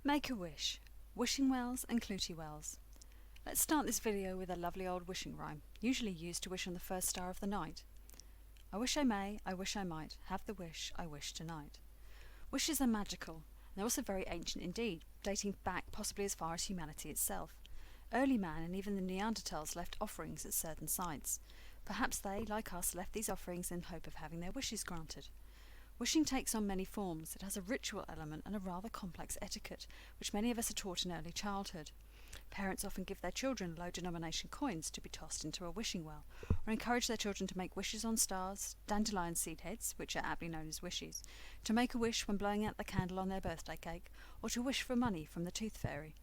Make-A-Wish, wishing wells and Cloutie wells. Let's start this video with a lovely old wishing rhyme, usually used to wish on the first star of the night. I wish I may, I wish I might, have the wish I wish tonight. Wishes are magical, and they're also very ancient indeed, dating back possibly as far as humanity itself. Early man and even the Neanderthals left offerings at certain sites. Perhaps they, like us, left these offerings in hope of having their wishes granted. Wishing takes on many forms. It has a ritual element and a rather complex etiquette, which many of us are taught in early childhood. Parents often give their children low-denomination coins to be tossed into a wishing well, or encourage their children to make wishes on stars, dandelion seed heads, which are aptly known as wishes, to make a wish when blowing out the candle on their birthday cake, or to wish for money from the tooth fairy.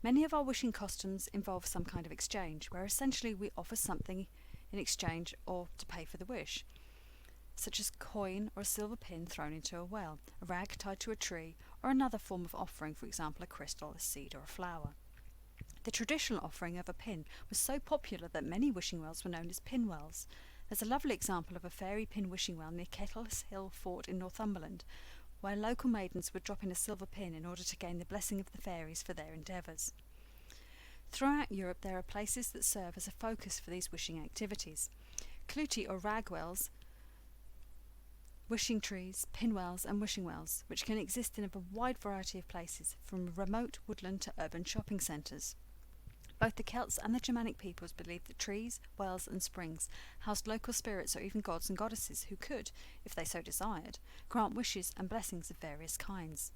Many of our wishing customs involve some kind of exchange, where essentially we offer something in exchange or to pay for the wish, such as coin or a silver pin thrown into a well, a rag tied to a tree, or another form of offering, for example a crystal, a seed or a flower. The traditional offering of a pin was so popular that many wishing wells were known as pin wells. There's a lovely example of a fairy pin wishing well near Kettle's Hill Fort in Northumberland, where local maidens would drop in a silver pin in order to gain the blessing of the fairies for their endeavours. Throughout Europe there are places that serve as a focus for these wishing activities. Cloutie or rag wells, wishing trees, pin wells and wishing wells, which can exist in a wide variety of places, from remote woodland to urban shopping centres. Both the Celts and the Germanic peoples believed that trees, wells and springs housed local spirits or even gods and goddesses who could, if they so desired, grant wishes and blessings of various kinds.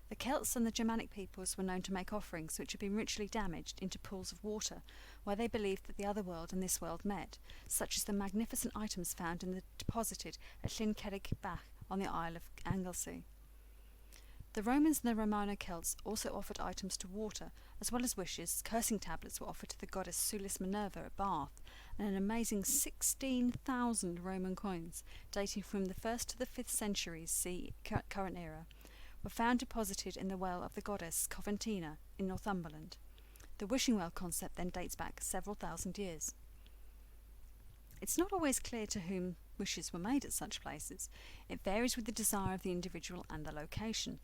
The Celts and the Germanic peoples were known to make offerings which had been ritually damaged into pools of water, where they believed that the other world and this world met, such as the magnificent items found in the deposited at Llyn Cerrig Bach on the Isle of Anglesey. The Romans and the Romano-Celts also offered items to water, as well as wishes. Cursing tablets were offered to the goddess Sulis Minerva at Bath, and an amazing 16,000 Roman coins, dating from the 1st to the 5th centuries c. current era, were found deposited in the well of the goddess Coventina in Northumberland. The wishing well concept then dates back several thousand years. It's not always clear to whom wishes were made at such places. It varies with the desire of the individual and the location.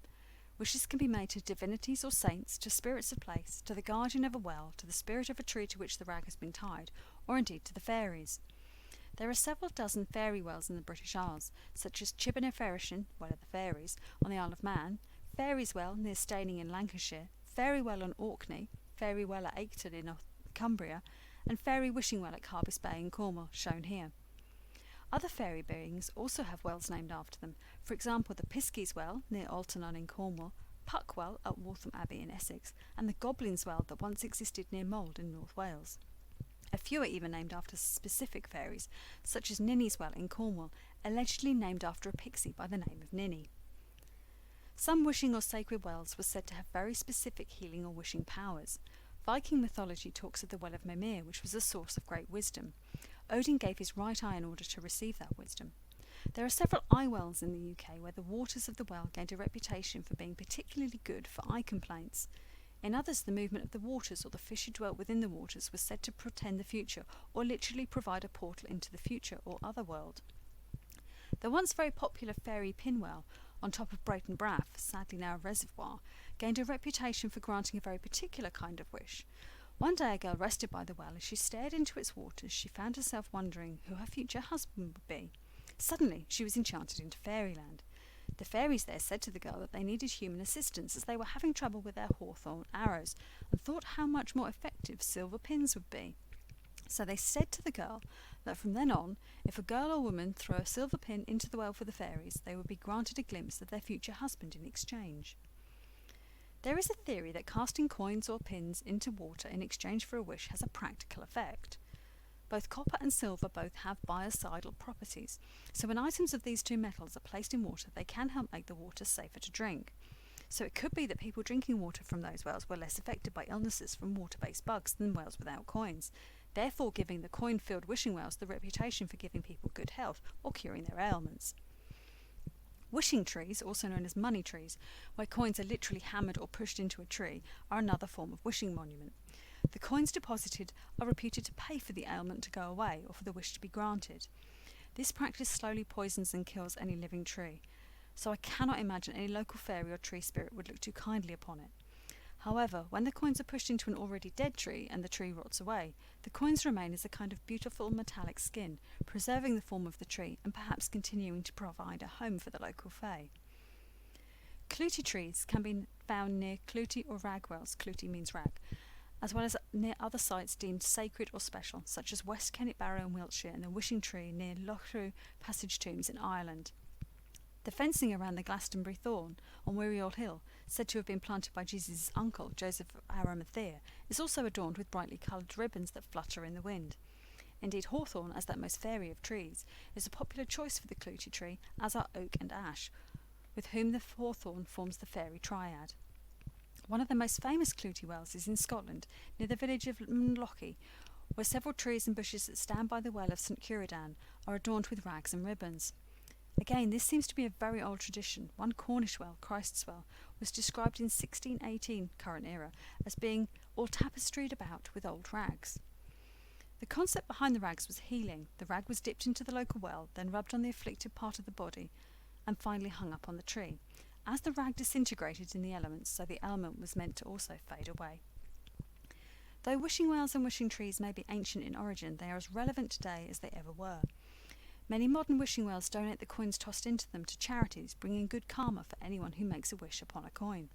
Wishes can be made to divinities or saints, to spirits of place, to the guardian of a well, to the spirit of a tree to which the rag has been tied, or indeed to the fairies. There are several dozen fairy wells in the British Isles, such as Chibernaferrishin, Well of the Fairies, on the Isle of Man, Fairies Well near Steyning in Lancashire, Fairy Well on Orkney, Fairy Well at Aighton in Cumbria, and Fairy Wishing Well at Carbis Bay in Cornwall, shown here. Other fairy beings also have wells named after them, for example the Piskie's Well near Alton in Cornwall, Puck Well at Waltham Abbey in Essex, and the Goblin's Well that once existed near Mold in North Wales. A few are even named after specific fairies, such as Ninny's Well in Cornwall, allegedly named after a pixie by the name of Ninny. Some wishing or sacred wells were said to have very specific healing or wishing powers. Viking mythology talks of the Well of Mimir, which was a source of great wisdom. Odin gave his right eye in order to receive that wisdom. There are several eye wells in the UK where the waters of the well gained a reputation for being particularly good for eye complaints. In others, the movement of the waters or the fish who dwelt within the waters was said to portend the future, or literally provide a portal into the future or other world. The once very popular fairy pin well on top of Brayton Braff, sadly now a reservoir, gained a reputation for granting a very particular kind of wish. One day a girl rested by the well. As she stared into its waters, she found herself wondering who her future husband would be. Suddenly she was enchanted into fairyland. The fairies there said to the girl that they needed human assistance as they were having trouble with their hawthorn arrows, and thought how much more effective silver pins would be. So they said to the girl that from then on, if a girl or woman threw a silver pin into the well for the fairies, they would be granted a glimpse of their future husband in exchange. There is a theory that casting coins or pins into water in exchange for a wish has a practical effect. Both copper and silver both have biocidal properties, so when items of these two metals are placed in water, they can help make the water safer to drink. So it could be that people drinking water from those wells were less affected by illnesses from water-based bugs than wells without coins, therefore giving the coin-filled wishing wells the reputation for giving people good health or curing their ailments. Wishing trees, also known as money trees, where coins are literally hammered or pushed into a tree, are another form of wishing monument. The coins deposited are reputed to pay for the ailment to go away or for the wish to be granted. This practice slowly poisons and kills any living tree. so I cannot imagine any local fairy or tree spirit would look too kindly upon it. However, when the coins are pushed into an already dead tree and the tree rots away, the coins remain as a kind of beautiful metallic skin, preserving the form of the tree and perhaps continuing to provide a home for the local fae. Cloutie trees can be found near Cloutie or ragwells, Cloutie means rag, as well as near other sites deemed sacred or special, such as West Kennet Barrow in Wiltshire and the Wishing Tree near Lochrew Passage Tombs in Ireland. The fencing around the Glastonbury Thorn on Weary Hill, said to have been planted by Jesus' uncle, Joseph of Arimathea, is also adorned with brightly coloured ribbons that flutter in the wind. Indeed, hawthorn, as that most fairy of trees, is a popular choice for the Cloutie tree, as are oak and ash, with whom the hawthorn forms the fairy triad. One of the most famous Cloutie wells is in Scotland, near the village of Mlochy, where several trees and bushes that stand by the well of St Curidan are adorned with rags and ribbons. Again, this seems to be a very old tradition. One Cornish well, Christ's Well, was described in 1618, current era, as being all tapestried about with old rags. The concept behind the rags was healing. The rag was dipped into the local well, then rubbed on the afflicted part of the body, and finally hung up on the tree. As the rag disintegrated in the elements, so the element was meant to also fade away. Though wishing wells and wishing trees may be ancient in origin, they are as relevant today as they ever were. Many modern wishing wells donate the coins tossed into them to charities, bringing good karma for anyone who makes a wish upon a coin.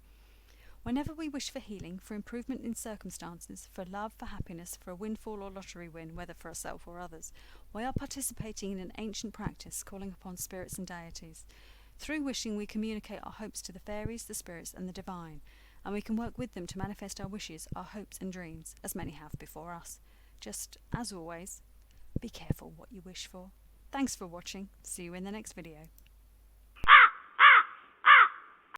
Whenever we wish for healing, for improvement in circumstances, for love, for happiness, for a windfall or lottery win, whether for ourselves or others, we are participating in an ancient practice calling upon spirits and deities. Through wishing, we communicate our hopes to the fairies, the spirits and the divine, and we can work with them to manifest our wishes, our hopes and dreams, as many have before us. Just, as always, be careful what you wish for. Thanks for watching. See you in the next video.